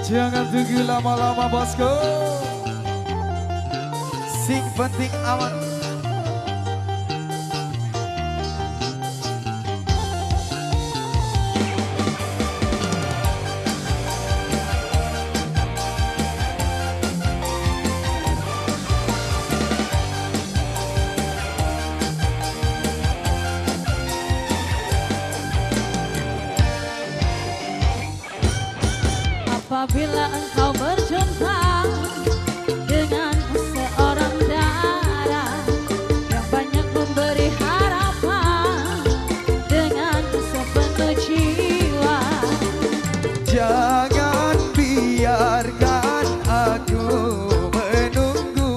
Jangan tunggu lama-lama bosku. Sing penting aman. Apabila engkau berjumpa dengan seorang dara yang banyak memberi harapan dengan sepenuh jiwa, jangan biarkan aku menunggu.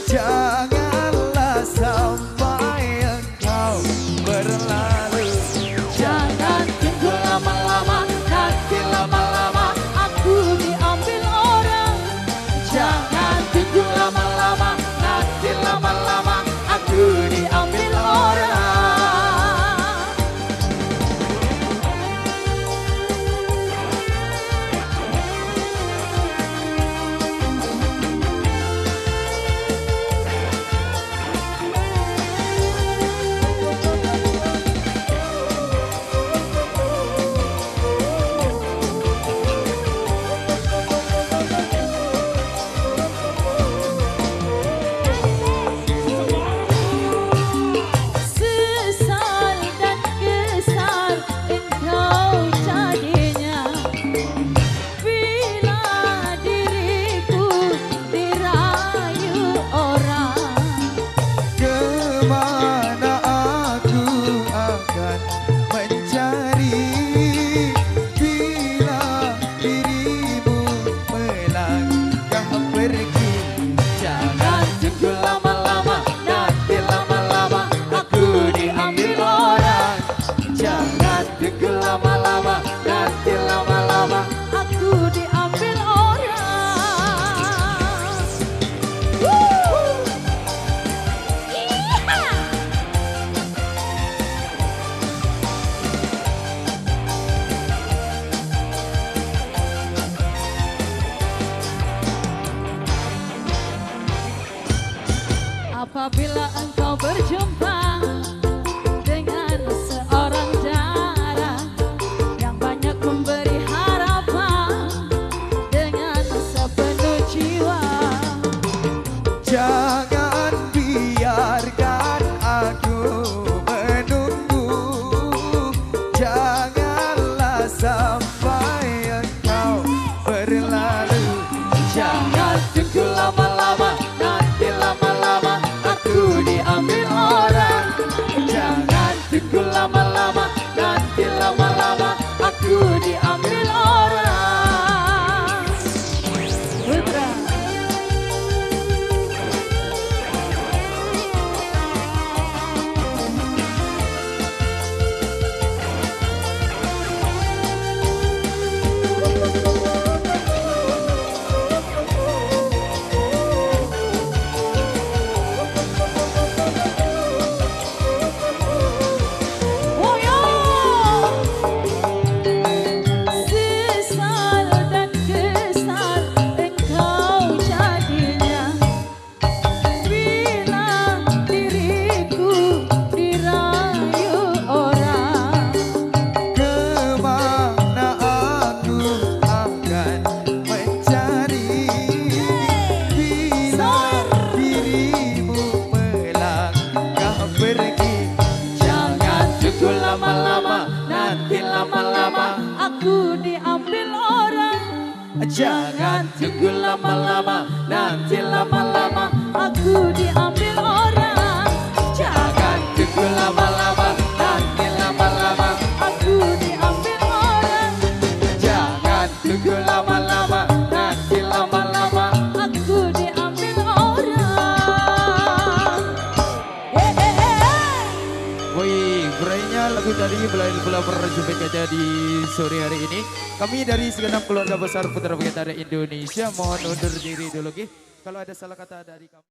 Janganlah sampai engkau berlalu. jangan tunggu lama-lama, nanti lama-lama aku diambil orang. Jangan tunggu lama-lama, nanti lama-lama aku diambil orang. Sesal dan kesal engkau jadinya bila diriku dirayu orang. Kemana aku akan mencari bila dirimu melangkah pergi. Jangan tunggu lama-lama, nanti lama-lama aku diambil orang. Jangan tunggu lama-lama, nanti lama-lama aku diambil orang. Iya. Apabila engkau berjumpa dengan seorang dara yang banyak memberi harapan dengan sepenuh jiwa, Jangan biarkan aku menunggu. Janganlah sampai engkau berlalu. jangan tunggu lama-lama, nanti lama-lama aku diambil orang. Jangan tunggu lama-lama, nanti lama-lama aku diambil orang. Putra. Sesal dan kesal engkau jadinya bila diriku dirayu orang. Kemana aku akan mencari bila dirimu melangkah pergi. Jangan tunggu lama-lama, nanti lama-lama aku diambil orang. Jangan tunggu lama-lama, nanti lama-lama aku diambil orang. Jangan tunggu lama-lama, nanti lama-lama aku diambil orang. Jangan tunggu lama-lama, nanti lama-lama aku diambil orang. Woi, berainya lagu tadi Bela berjumpa aja di sore hari ini. Kami dari segenap keluarga besar Putra Bukit Indonesia mohon undur diri dulu, Kalau ada salah kata dari kamu.